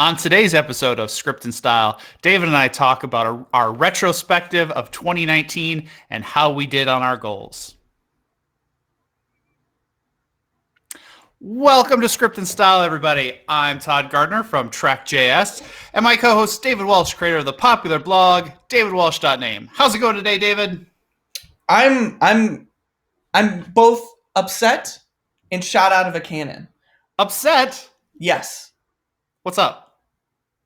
On today's episode of Script and Style, David and I talk about our retrospective of 2019 and how we did on our goals. Welcome to Script and Style, everybody. I'm Todd Gardner from TrackJS, and my co-host David Walsh, creator of the popular blog davidwalsh.name. How's it going today, David? I'm both upset and shot out of a cannon. Upset? Yes. What's up?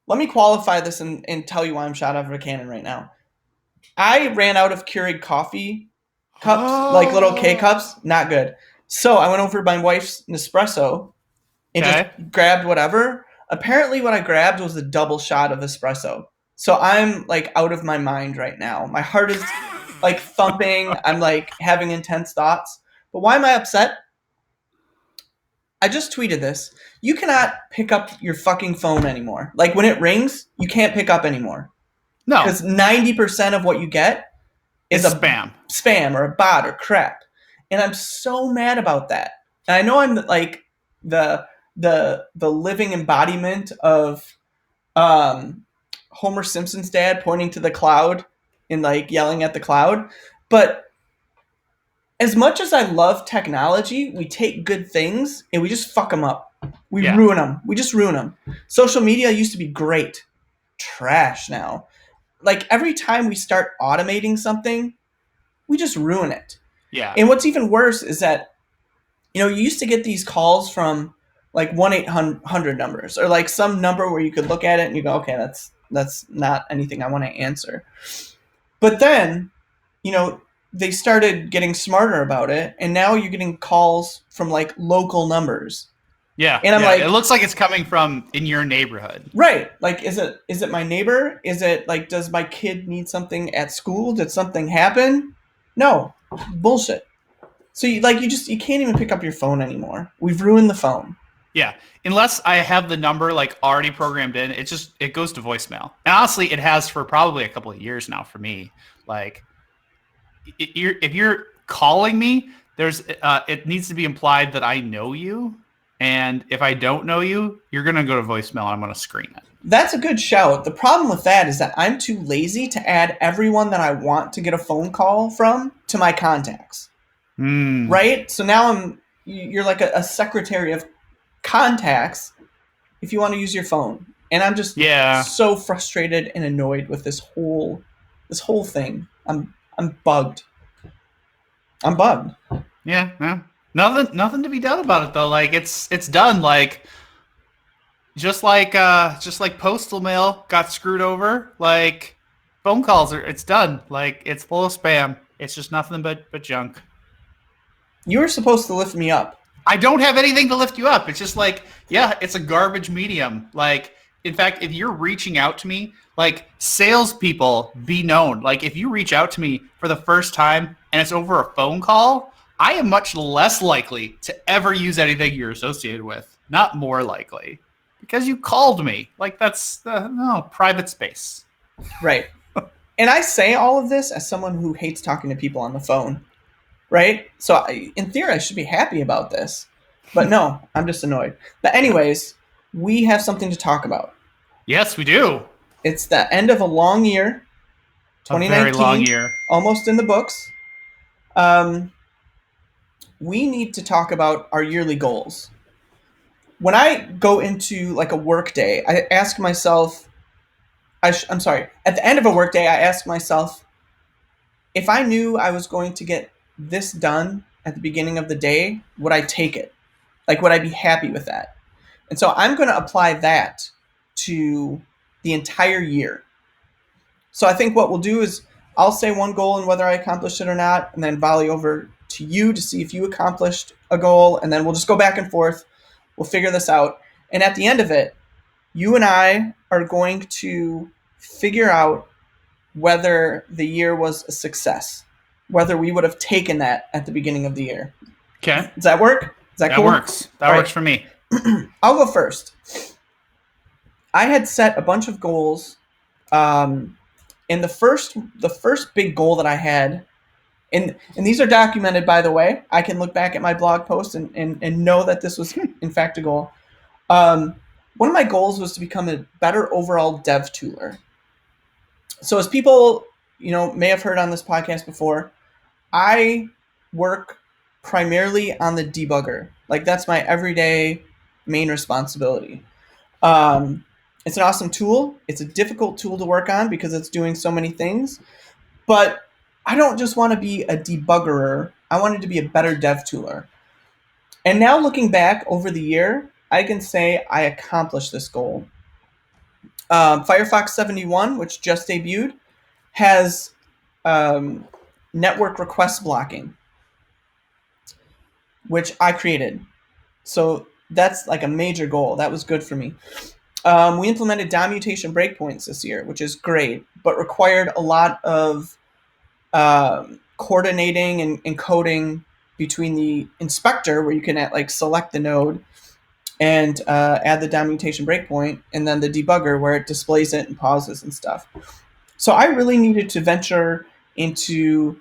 Let me qualify this and tell you why I'm shot out of a cannon right now. I ran out of Keurig coffee cups, like little K cups. Not good. So I went over to my wife's Nespresso and just grabbed whatever. Apparently what I grabbed was a double shot of espresso. So I'm like out of my mind right now. My heart is like thumping. I'm like having intense thoughts. But why am I upset? I just tweeted this. You cannot pick up your fucking phone anymore. Like when it rings, you can't pick up anymore. No. Because 90% of what you get is a spam or a bot or crap. And I'm so mad about that. And I know I'm like the living embodiment of Homer Simpson's dad pointing to the cloud and like yelling at the cloud. But as much as I love technology, we take good things and we just fuck them up. We ruin them. We just ruin them. Social media used to be great. Trash now. Like every time we start automating something, we just ruin it. Yeah. And what's even worse is that, you used to get these calls from like 1-800 numbers or like some number where you could look at it and you go, okay, that's not anything I want to answer. But then, they started getting smarter about it, and now you're getting calls from like local numbers. Yeah. And I'm like, it looks like it's coming from in your neighborhood. Right. Like, is it my neighbor? Is it like, does my kid need something at school? Did something happen? No. Bullshit. So you can't even pick up your phone anymore. We've ruined the phone. Yeah. Unless I have the number like already programmed in, it goes to voicemail. And honestly, it has for probably a couple of years now for me. Like, if you're calling me, it needs to be implied that I know you. And if I don't know you, you're going to go to voicemail and I'm going to screen it. That's a good shout. The problem with that is that I'm too lazy to add everyone that I want to get a phone call from to my contacts. Right? So now you're like a secretary of contacts if you want to use your phone. And I'm just so frustrated and annoyed with this whole thing. I'm bugged. Yeah. Nothing to be done about it though. Like it's done. Like just like postal mail got screwed over. Like phone calls it's done. Like it's full of spam. It's just nothing but junk. You were supposed to lift me up. I don't have anything to lift you up. It's just like, it's a garbage medium. Like, in fact, if you're reaching out to me, like salespeople, be known. Like if you reach out to me for the first time and it's over a phone call, I am much less likely to ever use anything you're associated with. Not more likely. Because you called me. Like that's private space. Right. And I say all of this as someone who hates talking to people on the phone. Right? So in theory, I should be happy about this. But no, I'm just annoyed. But anyways, we have something to talk about. Yes, we do. It's the end of a long year. 2019. A very long year. Almost in the books. We need to talk about our yearly goals. When I go into like a work day, I ask myself, at the end of a work day, I ask myself, if I knew I was going to get this done at the beginning of the day, would I take it? Like, would I be happy with that? And so I'm going to apply that to the entire year. So I think what we'll do is I'll say one goal and whether I accomplished it or not, and then volley over to you to see if you accomplished a goal, and then we'll just go back and forth. We'll figure this out. And at the end of it, you and I are going to figure out whether the year was a success, whether we would have taken that at the beginning of the year. Okay. Does that work? Is that cool? That works. That works for me. I'll go first. I had set a bunch of goals. And the first big goal that I had, and these are documented, by the way. I can look back at my blog post and know that this was, in fact, a goal, one of my goals was to become a better overall dev tooler. So as people, may have heard on this podcast before, I work primarily on the debugger. Like that's my everyday main responsibility. It's an awesome tool. It's a difficult tool to work on because it's doing so many things. But I don't just want to be a debuggerer. I wanted to be a better dev tooler. And now looking back over the year, I can say I accomplished this goal. Firefox 71, which just debuted, has network request blocking, which I created. So that's like a major goal. That was good for me. We implemented DOM mutation breakpoints this year, which is great, but required a lot of coordinating and encoding between the inspector, where you can select the node and add the DOM mutation breakpoint, and then the debugger, where it displays it and pauses and stuff. So I really needed to venture into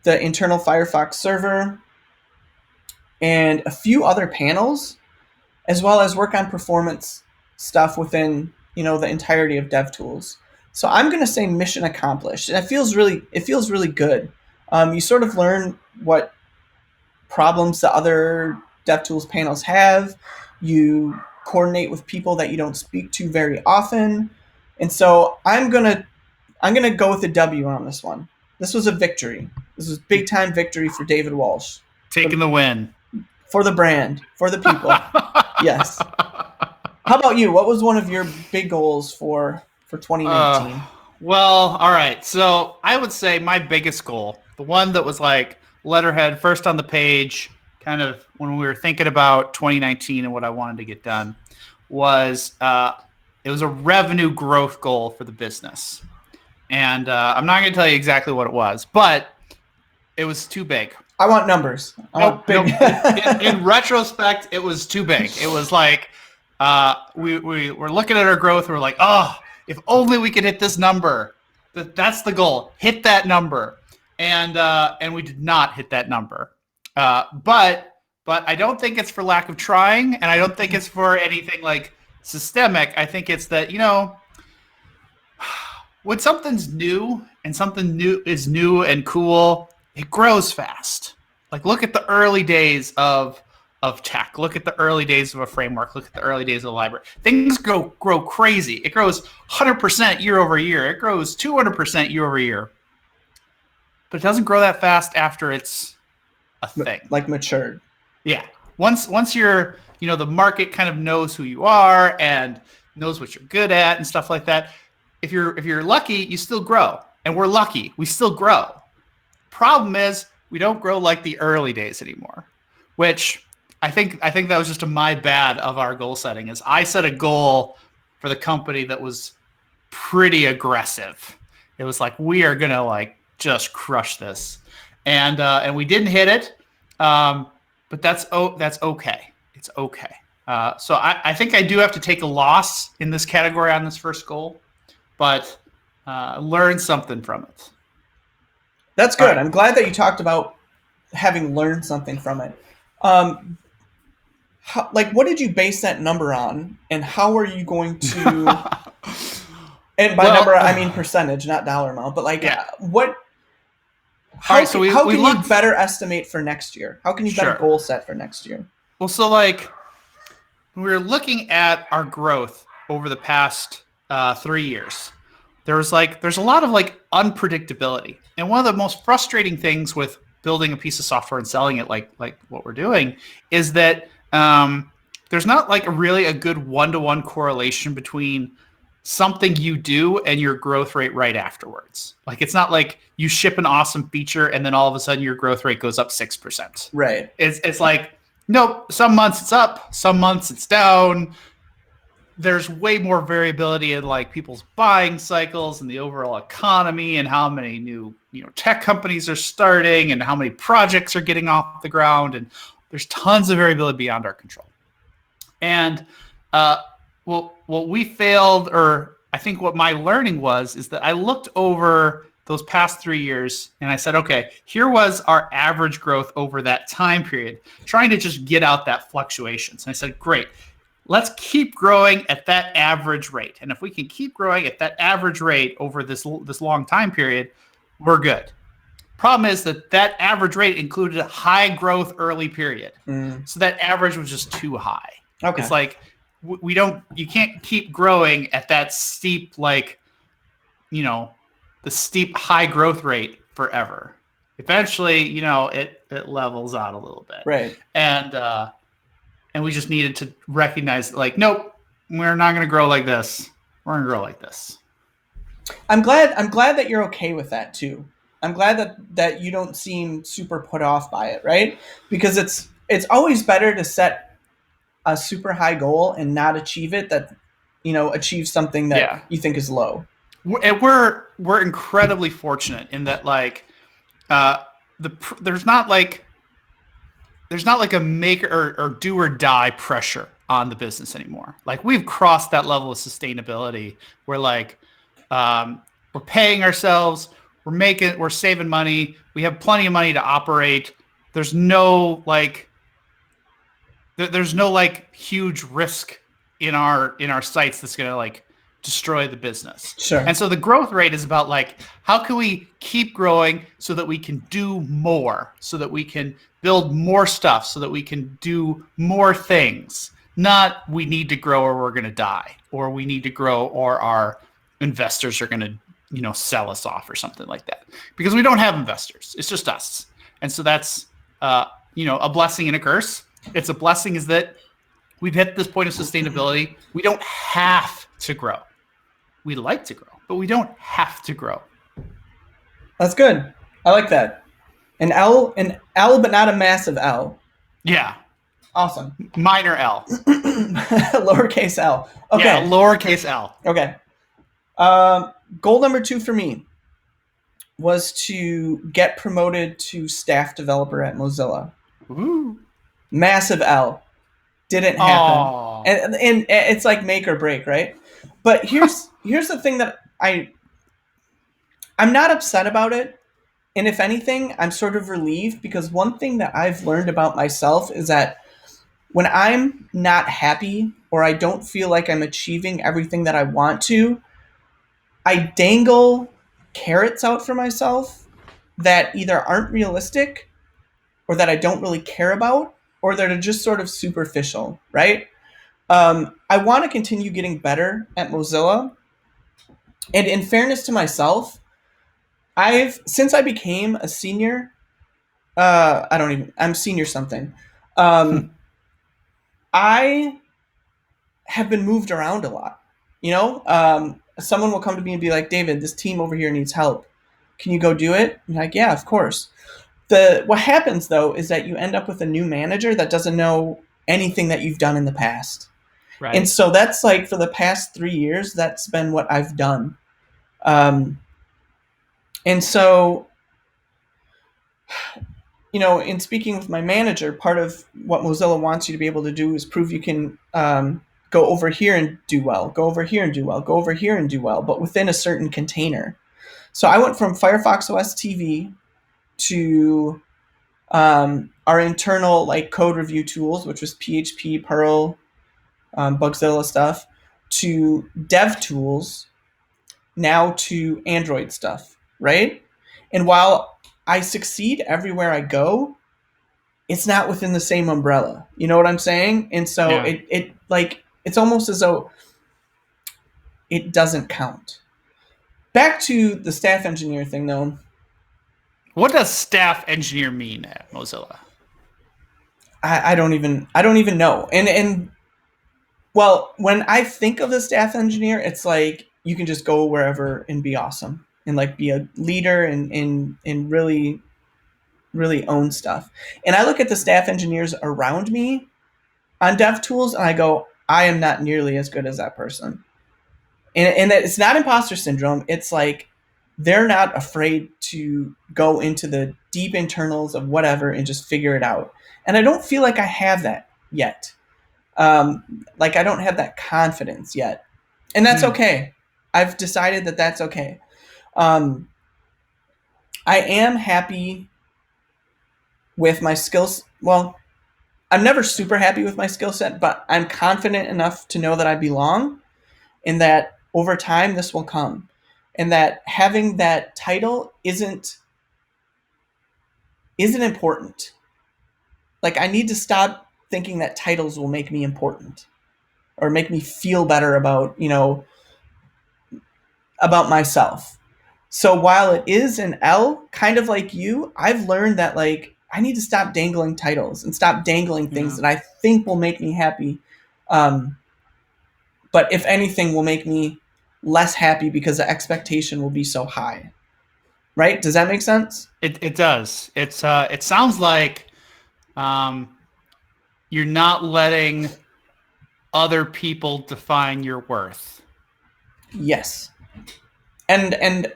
the internal Firefox server and a few other panels, as well as work on performance stuff within the entirety of DevTools. So I'm going to say mission accomplished, and it feels really good. You sort of learn what problems the other DevTools panels have. You coordinate with people that you don't speak to very often, and so I'm gonna go with a W on this one. This was a victory. This was big time victory for David Walsh. Taking the win. For the brand, for the people. Yes. How about you? What was one of your big goals for 2019? Well, all right. So I would say my biggest goal, the one that was like letterhead first on the page, kind of when we were thinking about 2019 and what I wanted to get done, was it was a revenue growth goal for the business. And I'm not going to tell you exactly what it was, but it was too big. I want numbers. In retrospect, it was too big. It was like we were looking at our growth. And we're like, oh, if only we could hit this number. That's the goal. Hit that number. And we did not hit that number. But I don't think it's for lack of trying, and I don't think it's for anything like systemic. I think it's that, when something's new and something new is new and cool, it grows fast. Like look at the early days of tech. Look at the early days of a framework. Look at the early days of a library. Things grow crazy. It grows 100% year over year. It grows 200% year over year. But it doesn't grow that fast after it's a thing. Like matured. Yeah. Once you're, the market kind of knows who you are and knows what you're good at and stuff like that. If you're lucky, you still grow. And we're lucky. We still grow. Problem is, we don't grow like the early days anymore, which I think that was just my bad of our goal setting. Is I set a goal for the company that was pretty aggressive. It was like, we are going to just crush this. And we didn't hit it. But that's okay. It's okay. So I think I do have to take a loss in this category on this first goal, but learn something from it. That's good. Right. I'm glad that you talked about having learned something from it. What did you base that number on, and how are you going to? And by number, I mean percentage, not dollar amount. But what? How can you better estimate for next year? How can you better goal set for next year? Well, so when we were looking at our growth over the past 3 years, there's a lot of unpredictability. And one of the most frustrating things with building a piece of software and selling it like what we're doing is that there's not really a good one-to-one correlation between something you do and your growth rate right afterwards. It's not like you ship an awesome feature and then all of a sudden your growth rate goes up 6%. Right. It's like, nope, some months it's up, some months it's down. There's way more variability in people's buying cycles and the overall economy and how many new tech companies are starting and how many projects are getting off the ground, and there's tons of variability beyond our control. And what we failed, or I think what my learning was, is that I looked over those past 3 years and I said, okay, here was our average growth over that time period, trying to just get out that fluctuations. And I said, great. let's keep growing at that average rate. And if we can keep growing at that average rate over this long time period, we're good. Problem is that average rate included a high growth early period. So that average was just too high. Okay. It's like you can't keep growing at that steep, like, the steep high growth rate forever. Eventually, it levels out a little bit. Right. And we just needed to recognize, like, nope, we're not going to grow like this. We're going to grow like this. I'm glad that you're okay with that too. I'm glad that you don't seem super put off by it, right? Because it's always better to set a super high goal and not achieve it, that achieve something that you think is low. And we're incredibly fortunate in that, like, there's not like a make or do or die pressure on the business anymore. Like, we've crossed that level of sustainability where, like, we're paying ourselves, we're saving money, we have plenty of money to operate. There's no huge risk in our sites that's going to, like, destroy the business. Sure. And so the growth rate is about, like, how can we keep growing so that we can do more, so that we can build more stuff, so that we can do more things. Not we need to grow or we're going to die, or we need to grow or our investors are going to, sell us off or something like that. Because we don't have investors. It's just us. And so that's, a blessing and a curse. It's a blessing is that we've hit this point of sustainability. We don't have to grow. We like to grow, but we don't have to grow. That's good. I like that. An L, but not a massive L. Yeah. Awesome. Minor L. Lowercase L. Okay. Yeah, lowercase L. Okay. Goal number 2 for me was to get promoted to staff developer at Mozilla. Ooh. Massive L. Didn't happen. And it's like make or break, right? But here's the thing that I'm not upset about it. And if anything, I'm sort of relieved, because one thing that I've learned about myself is that when I'm not happy or I don't feel like I'm achieving everything that I want to, I dangle carrots out for myself that either aren't realistic or that I don't really care about, or that are just sort of superficial, right? I want to continue getting better at Mozilla. And in fairness to myself, since I became a senior, I'm senior something. I have been moved around a lot. Someone will come to me and be like, David, this team over here needs help. Can you go do it? I'm like, yeah, of course. What happens, though, is that you end up with a new manager that doesn't know anything that you've done in the past. Right. And so that's like, for the past 3 years, that's been what I've done. And so, in speaking with my manager, part of what Mozilla wants you to be able to do is prove you can go over here and do well, go over here and do well, go over here and do well, but within a certain container. So I went from Firefox OS TV to our internal, like, code review tools, which was PHP, Perl, Bugzilla stuff, to dev tools, now to Android stuff, right? And while I succeed everywhere I go, it's not within the same umbrella. You know what I'm saying? And so it's almost as though it doesn't count. Back to the staff engineer thing, though. What does staff engineer mean at Mozilla? I don't even know. And well, when I think of the staff engineer, it's like you can just go wherever and be awesome and, like, be a leader and really, really own stuff. And I look at the staff engineers around me on dev tools and I go, I am not nearly as good as that person. And it's not imposter syndrome. It's like they're not afraid to go into the deep internals of whatever and just figure it out. And I don't feel like I have that yet. Like, I don't have that confidence yet. And that's okay. I've decided that that's okay. I am happy with my skills. Well, I'm never super happy with my skill set, but I'm confident enough to know that I belong, and that over time this will come, and that having that title isn't important. Like, I need to stop thinking that titles will make me important or make me feel better about, about myself. So while it is an L, kind of like you, I've learned that, like, I need to stop dangling titles and stop dangling things Yeah. that I think will make me happy. Um, but if anything, will make me less happy because the expectation will be so high. Right? Does that make sense? It does. It sounds like um, you're not letting other people define your worth. Yes. And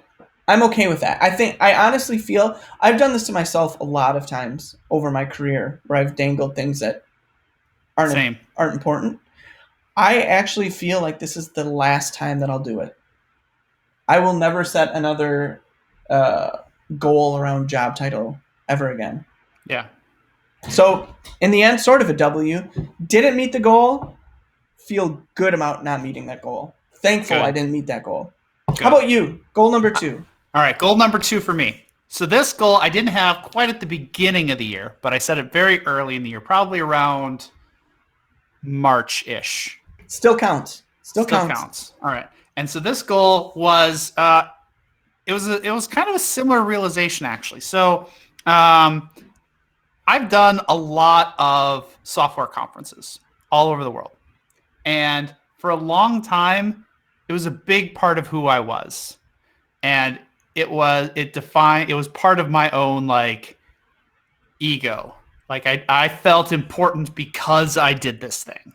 I'm okay with that. I honestly feel I've done this to myself a lot of times over my career where I've dangled things that Same. aren't important. I actually feel like this is the last time that I'll do it. I will never set another uh, goal around job title ever again. Yeah. So in the end, sort of a W. Didn't meet the goal. Feel good about not meeting that goal. Thankful I Good. didn't meet that goal. How Good. about you? Goal number 2. All right. Goal number 2 for me. So this goal I didn't have quite at the beginning of the year, but I set it very early in the year, probably around March-ish. Still counts. Still Still counts. counts. All right. And so this goal was it was kind of a similar realization actually. So I've done a lot of software conferences all over the world. And for a long time, it was a big part of who I was. And it was part of my own like ego. Like I felt important because I did this thing.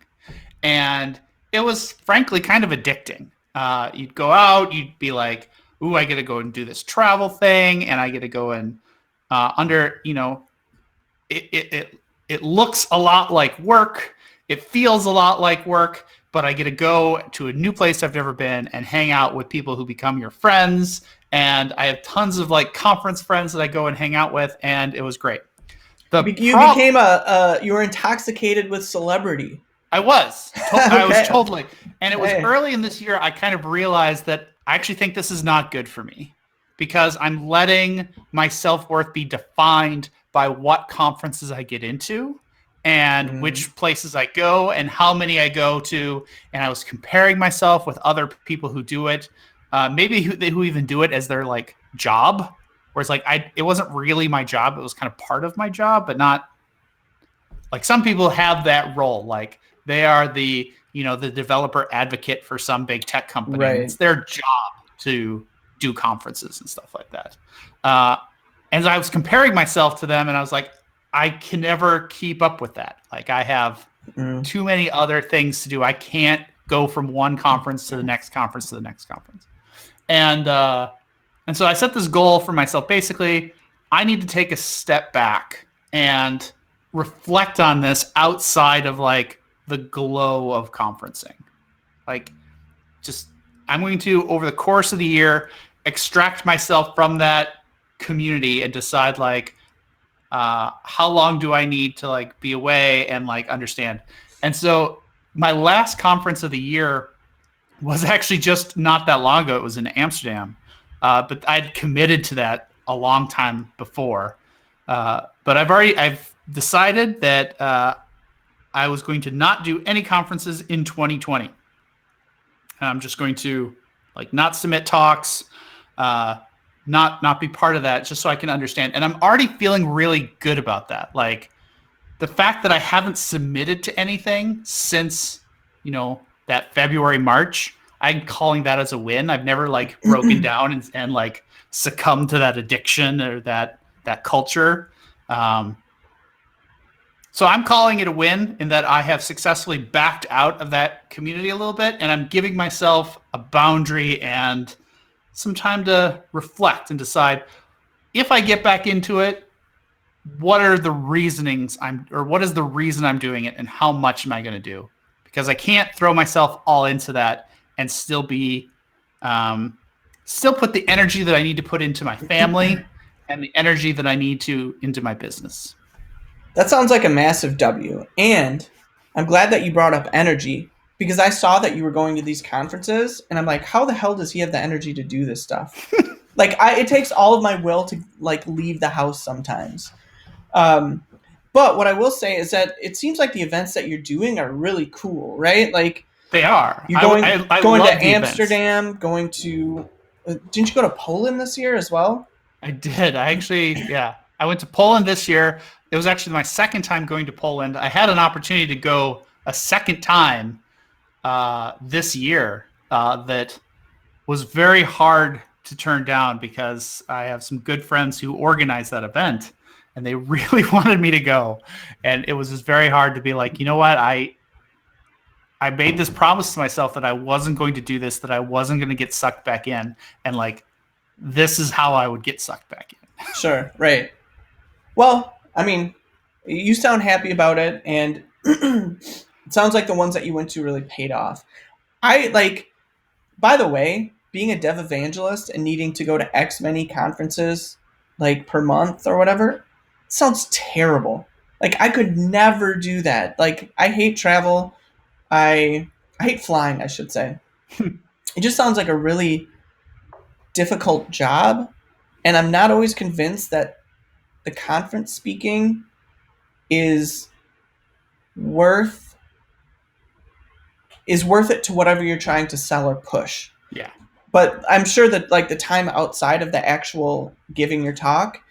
And it was frankly kind of addicting. You'd go out, you'd be like, ooh, I get to go and do this travel thing, and I get to go and it looks a lot like work. It feels a lot like work, but I get to go to a new place I've never been and hang out with people who become your friends. And I have tons of like conference friends that I go and hang out with, and it was great. You were intoxicated with celebrity. I was. I was Okay. totally. And it was Hey. early in this year I kind of realized that I actually think this is not good for me because I'm letting my self-worth be defined by what conferences I get into and which places I go and how many I go to. And I was comparing myself with other people who do it, maybe who even do it as their like job. Whereas like it wasn't really my job. It was kind of part of my job, but not like some people have that role. Like they are the developer advocate for some big tech company. Right. It's their job to do conferences and stuff like that. And I was comparing myself to them, and I was like, I can never keep up with that. Like I have too many other things to do. I can't go from one conference to the next conference to the next conference. And so I set this goal for myself. Basically, I need to take a step back and reflect on this outside of like the glow of conferencing. Like just I'm going to over the course of the year extract myself from that community and decide like how long do I need to like be away and like understand. And so my last conference of the year was actually just not that long ago. It was in Amsterdam, but I'd committed to that a long time before. But I've decided that I was going to not do any conferences in 2020. And I'm just going to like not submit talks, not be part of that, just so I can understand. And I'm already feeling really good about that. Like the fact that I haven't submitted to anything since, that February, March, I'm calling that as a win. I've never like broken down and like succumbed to that addiction or that culture. So I'm calling it a win in that I have successfully backed out of that community a little bit, and I'm giving myself a boundary and some time to reflect and decide if I get back into it, what are the reasonings what is the reason I'm doing it and how much am I going to do? Because I can't throw myself all into that and still be, still put the energy that I need to put into my family and the energy that I need to into my business. That sounds like a massive W. And I'm glad that you brought up energy because I saw that you were going to these conferences and I'm like, how the hell does he have the energy to do this stuff? Like it takes all of my will to like leave the house sometimes. Um, but what I will say is that it seems like the events that you're doing are really cool, right? Like They are. you're going I going to love the events. Amsterdam, going to didn't you go to Poland this year as well? I did. I actually, yeah. I went to Poland this year. It was actually my second time going to Poland. I had an opportunity to go a second time this year that was very hard to turn down because I have some good friends who organized that event and they really wanted me to go. And it was just very hard to be like, you know what? I made this promise to myself that I wasn't going to do this, that I wasn't going to get sucked back in. And like, this is how I would get sucked back in. Sure, right. Well, I mean, you sound happy about it, and it sounds like the ones that you went to really paid off. I like, by the way, being a dev evangelist and needing to go to X many conferences like per month or whatever sounds terrible. Like I could never do that. Like I hate travel. I hate flying, I should say. It just sounds like a really difficult job, and I'm not always convinced that the conference speaking is worth it to whatever you're trying to sell or push. Yeah. But I'm sure that like the time outside of the actual giving your talk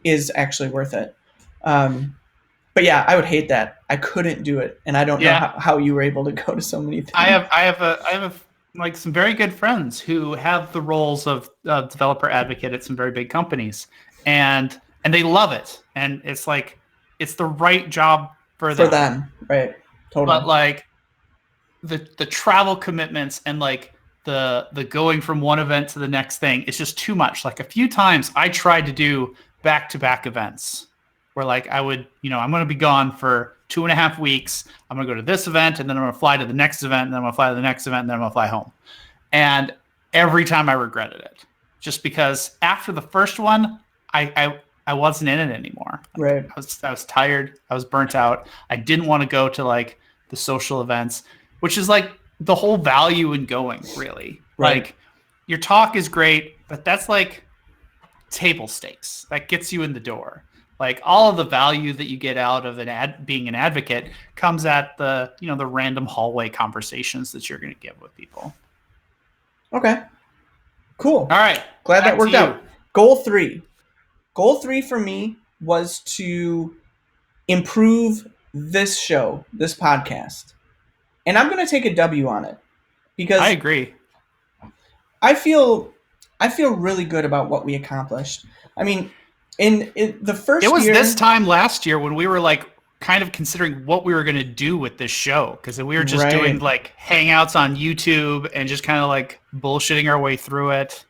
is actually worth it. But yeah, I would hate that. I couldn't do it, and I don't know how you were able to go to so many things. I have like some very good friends who have the roles of developer advocate at some very big companies, and they love it, and it's like it's the right job for them. For them, right? Totally. But like the travel commitments and like the going from one event to the next thing, it's just too much. Like a few times I tried to do back-to-back events where like I would, I'm going to be gone for 2.5 weeks. I'm going to go to this event and then I'm going to fly to the next event and then I'm going to fly to the next event and then I'm going to fly home. And every time I regretted it just because after the first one, I wasn't in it anymore. Right. I was tired. I was burnt out. I didn't want to go to like the social events, which is like the whole value in going really. Right. Like your talk is great, but that's like table stakes. That gets you in the door. Like all of the value that you get out of being an advocate comes at the, the random hallway conversations that you're going to give with people. Okay. Cool. All right. Glad that worked out. Goal 3. Goal 3 for me was to improve this show, this podcast. And I'm going to take a W on it because I agree. I feel really good about what we accomplished. I mean, in the first year... It was this time last year when we were like kind of considering what we were going to do with this show because we were just doing like hangouts on YouTube and just kind of like bullshitting our way through it.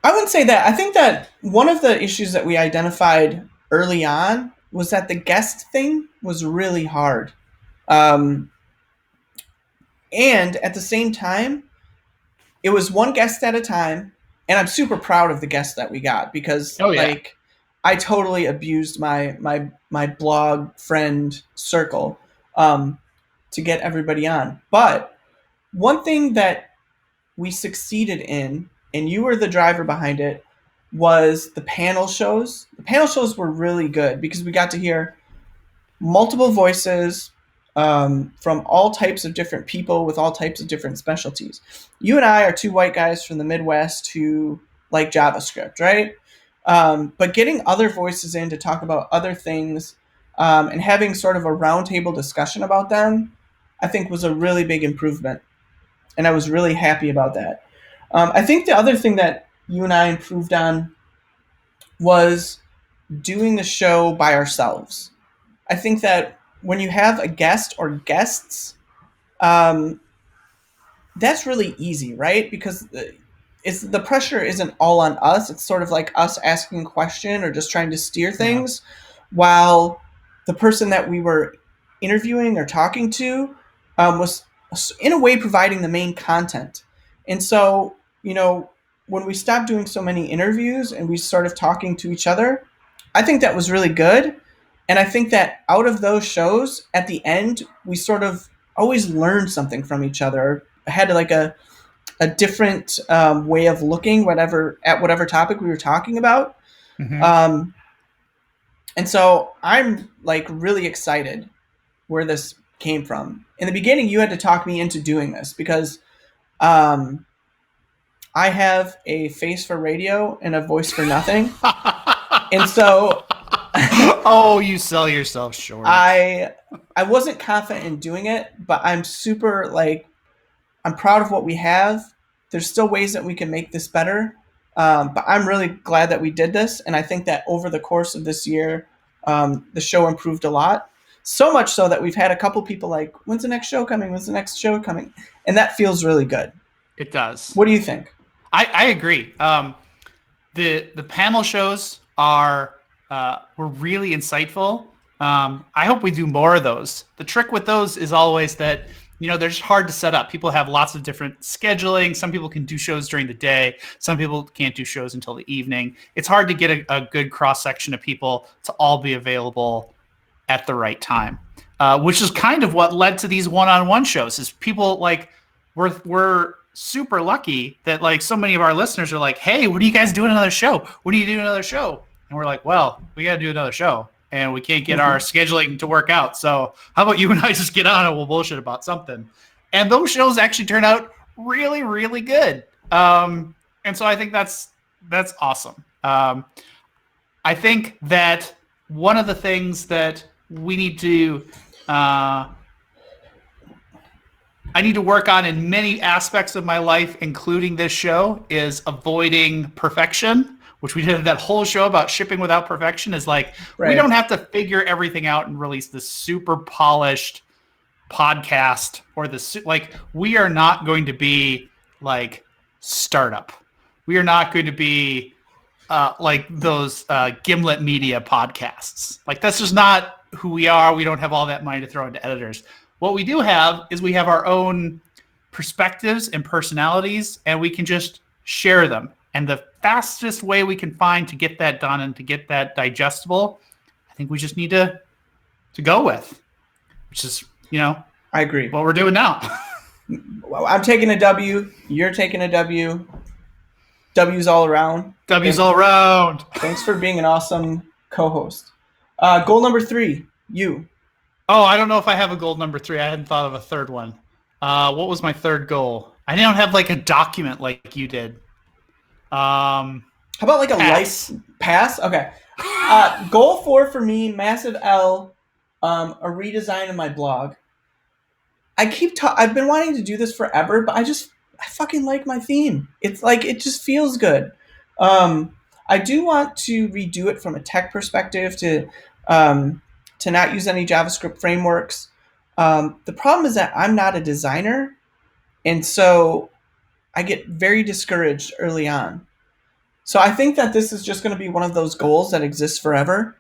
I wouldn't say that. I think that one of the issues that we identified early on was that the guest thing was really hard. And at the same time, it was one guest at a time. And I'm super proud of the guests that we got because like I totally abused my blog friend circle to get everybody on. But one thing that we succeeded in, and you were the driver behind it, was the panel shows. The panel shows were really good because we got to hear multiple voices from all types of different people with all types of different specialties. You and I are two white guys from the Midwest who like JavaScript, right? But getting other voices in to talk about other things and having sort of a roundtable discussion about them, I think was a really big improvement. And I was really happy about that. I think the other thing that you and I improved on was doing the show by ourselves. I think that when you have a guest or guests, that's really easy, right? Because the pressure isn't all on us. It's sort of like us asking a question or just trying to steer things, while the person that we were interviewing or talking to was in a way providing the main content. And so, when we stopped doing so many interviews and we started talking to each other, I think that was really good. And I think that out of those shows, at the end, we sort of always learned something from each other, had like a different way of looking whatever topic we were talking about. Hmm. Um, and so I'm like really excited where this came from. In the beginning, you had to talk me into doing this because um, I have a face for radio and a voice for nothing. And so Oh, you sell yourself short. I I wasn't confident in doing it, but I'm super like I'm proud of what we have. There's still ways that we can make this better, but I'm really glad that we did this, and I think that over the course of this year, the show improved a lot. So much so that we've had a couple people like, "When's the next show coming? When's the next show coming?" And that feels really good. It does. What do you think? I agree. The panel shows are were really insightful. I hope we do more of those. The trick with those is always that they're just hard to set up. People have lots of different scheduling. Some people can do shows during the day. Some people can't do shows until the evening. It's hard to get a good cross section of people to all be available at the right time, which is kind of what led to these one-on-one shows. Is people like we're super lucky that like so many of our listeners are like, "Hey, what are you guys doing another show? When are you doing another show?" And we're like, "Well, we got to do another show, and we can't get our scheduling to work out. So how about you and I just get on and we'll bullshit about something?" And those shows actually turn out really, really good. And so I think that's awesome. I think that one of the things that we need to I need to work on in many aspects of my life, including this show, is avoiding perfection, which we did that whole show about shipping without perfection. Is like, Right. we don't have to figure everything out and release this super polished podcast or like, we are not going to be like startup. We are not going to be like those Gimlet Media podcasts. Like, that's just not who we are. We don't have all that money to throw into editors. What we do have is we have our own perspectives and personalities, and we can just share them. And the fastest way we can find to get that done and to get that digestible, I think we just need to go with, which is, I agree. what we're doing now. Well, I'm taking a W. You're taking a W. W's all around. W's all around. Thanks for being an awesome co-host. Goal number 3, you. Oh, I don't know if I have a goal number 3. I hadn't thought of a third one. What was my third goal? I don't have like a document like you did. How about like a Pass. life pass? Okay. Goal 4 for me, massive L, a redesign of my blog. I've been wanting to do this forever, but I fucking like my theme. It's like, it just feels good. I do want to redo it from a tech perspective to not use any JavaScript frameworks. The problem is that I'm not a designer, and so I get very discouraged early on. So I think that this is just going to be one of those goals that exists forever,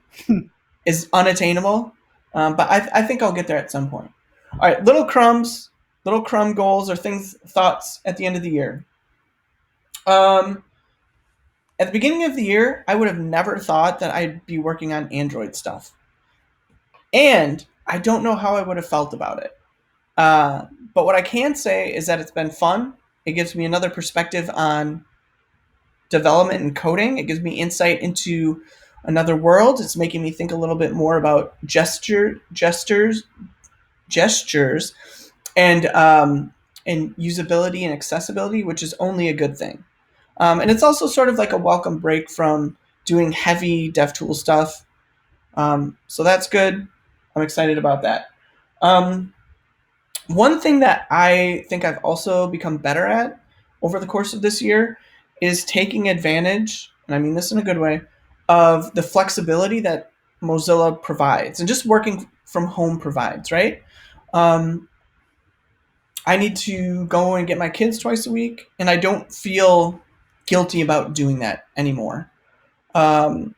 is unattainable, but I think I'll get there at some point. All right, little crumb goals or thoughts at the end of the year. At the beginning of the year, I would have never thought that I'd be working on Android stuff. And I don't know how I would have felt about it. But what I can say is that it's been fun. It gives me another perspective on development and coding. It gives me insight into another world. It's making me think a little bit more about gestures, and usability and accessibility, which is only a good thing. And it's also sort of like a welcome break from doing heavy DevTools stuff. So that's good. I'm excited about that. One thing that I think I've also become better at over the course of this year is taking advantage, and I mean this in a good way, of the flexibility that Mozilla provides and just working from home provides, right? I need to go and get my kids twice a week, and I don't feel guilty about doing that anymore. And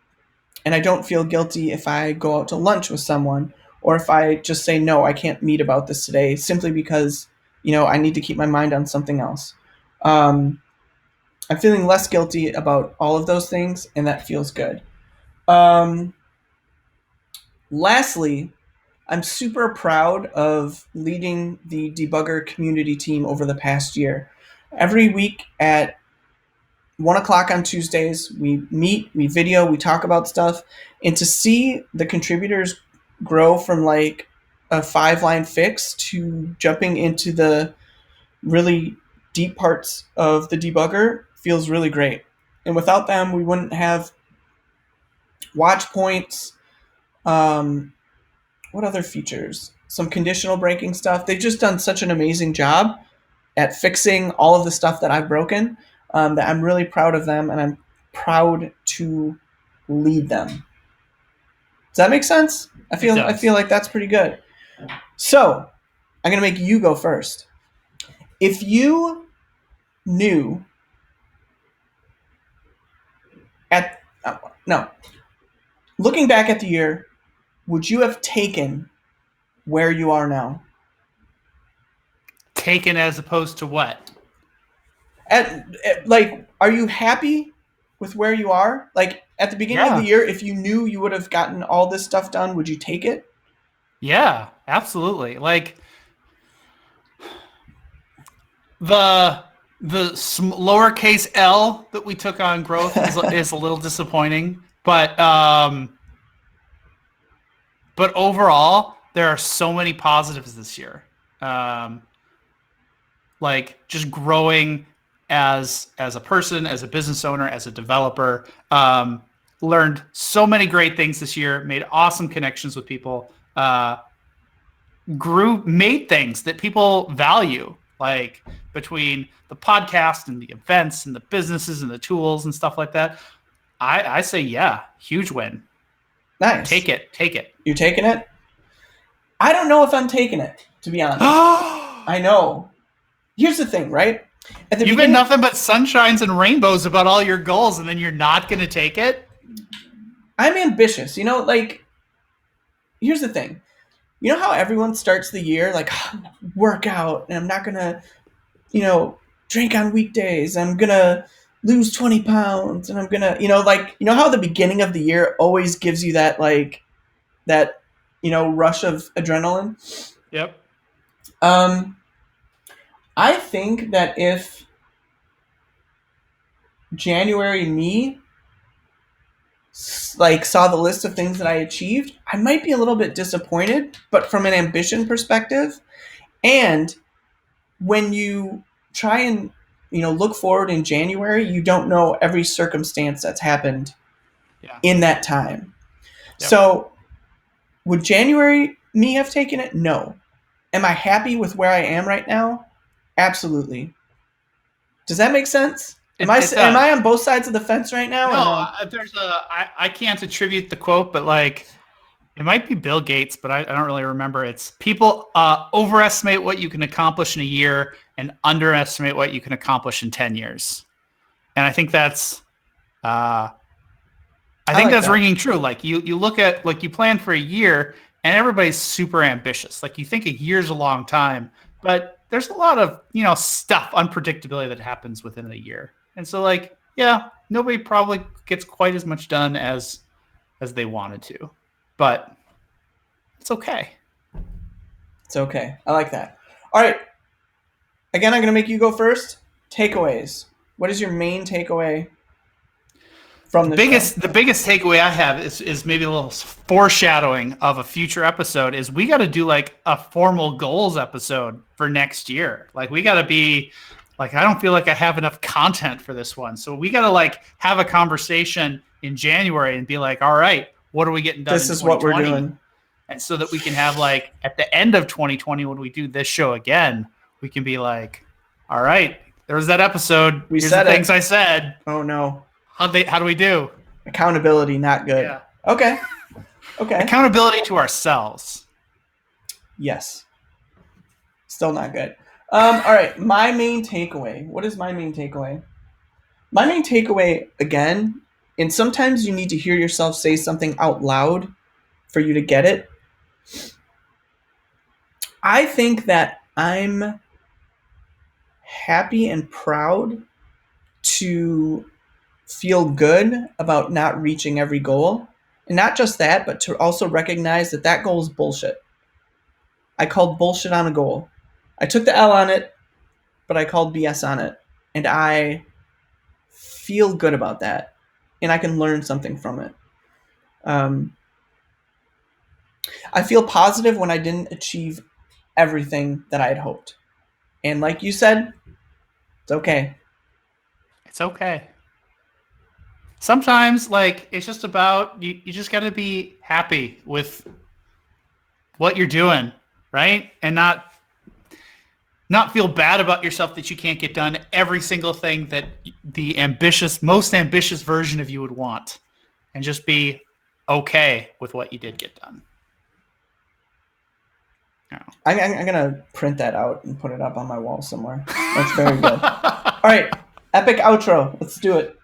I don't feel guilty if I go out to lunch with someone, or if I just say, no, I can't meet about this today, simply because, I need to keep my mind on something else. I'm feeling less guilty about all of those things, and that feels good. Lastly, I'm super proud of leading the debugger community team over the past year. Every week at 1 o'clock on Tuesdays, we meet, we video, we talk about stuff, and to see the contributors grow from like a 5-line fix to jumping into the really deep parts of the debugger feels really great. And without them, we wouldn't have watch points. What other features? Some conditional breaking stuff. They've just done such an amazing job at fixing all of the stuff that I've broken, that I'm really proud of them, and I'm proud to lead them. Does that make sense? I feel like that's pretty good. So I'm gonna make you go first. If you knew at no, looking back at the year, would you have taken where you are now? Taken as opposed to what? Like, are you happy with where you are? Like, at the beginning of the year, if you knew you would have gotten all this stuff done, would you take it? Yeah, absolutely. Like the lowercase L that we took on growth is a little disappointing, but overall there are so many positives this year. Like just growing as a person, as a business owner, as a developer. Learned so many great things this year. Made awesome connections with people. Made things that people value, like between the podcast and the events and the businesses and the tools and stuff like that. I say, yeah, huge win. Nice. Take it. You're taking it? I don't know if I'm taking it, to be honest. I know. Here's the thing, right? You've been nothing but sunshines and rainbows about all your goals, and then you're not going to take it? I'm ambitious. Like, here's the thing. You know how everyone starts the year like, work out, and I'm not going to, drink on weekdays. I'm going to lose 20 pounds, and I'm going to, how the beginning of the year always gives you that, like, that, rush of adrenaline? Yep. I think that if January me like saw the list of things that I achieved, I might be a little bit disappointed, but from an ambition perspective, and when you try and look forward in January, you don't know every circumstance that's happened in that time. Yep. So would January me have taken it? No. Am I happy with where I am right now? Absolutely. Does that make sense? Am I on both sides of the fence right now? No, I can't attribute the quote, but like it might be Bill Gates, but I don't really remember. It's people overestimate what you can accomplish in a year and underestimate what you can accomplish in 10 years. And I think that's ringing true. Like you look at, like, you plan for a year and everybody's super ambitious. Like you think a year's a long time, but there's a lot of, stuff, unpredictability that happens within a year. And so, like, yeah, nobody probably gets quite as much done as they wanted to, but it's okay. It's okay. I like that. All right. Again, I'm going to make you go first. Takeaways. What is your main takeaway from the show? The biggest takeaway I have is maybe a little foreshadowing of a future episode is we got to do like a formal goals episode for next year. Like we got to be like, I don't feel like I have enough content for this one. So we got to like have a conversation in January and be like, all right, what are we getting done? This is what we're doing. And so that we can have like at the end of 2020, when we do this show again, we can be like, all right, there was that episode. Here's the things I said. Oh no. How do we do? Accountability, not good. Yeah. Okay. Accountability to ourselves. Yes. Still not good. All right. My main takeaway. What is my main takeaway? My main takeaway, again, and sometimes you need to hear yourself say something out loud for you to get it. I think that I'm happy and proud to feel good about not reaching every goal. And not just that, but to also recognize that that goal is bullshit. I called bullshit on a goal. I took the L on it, but I called BS on it. And I feel good about that. And I can learn something from it. I feel positive when I didn't achieve everything that I had hoped. And like you said, it's okay. It's okay. Sometimes, like, it's just about, you just got to be happy with what you're doing, right? And not feel bad about yourself that you can't get done every single thing that the most ambitious version of you would want, and just be okay with what you did get done. I'm going to print that out and put it up on my wall somewhere. That's very good. All right. Epic outro. Let's do it.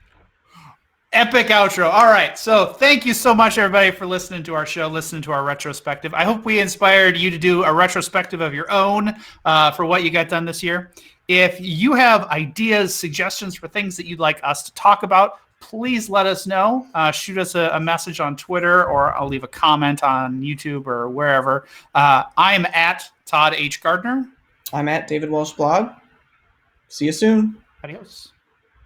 Epic outro. All right. So thank you so much, everybody, for listening to our show, listening to our retrospective. I hope we inspired you to do a retrospective of your own for what you got done this year. If you have ideas, suggestions for things that you'd like us to talk about, please let us know. Shoot us a message on Twitter, or I'll leave a comment on YouTube or wherever. I'm at Todd H. Gardner. I'm at David Walsh Blog. See you soon. Adios.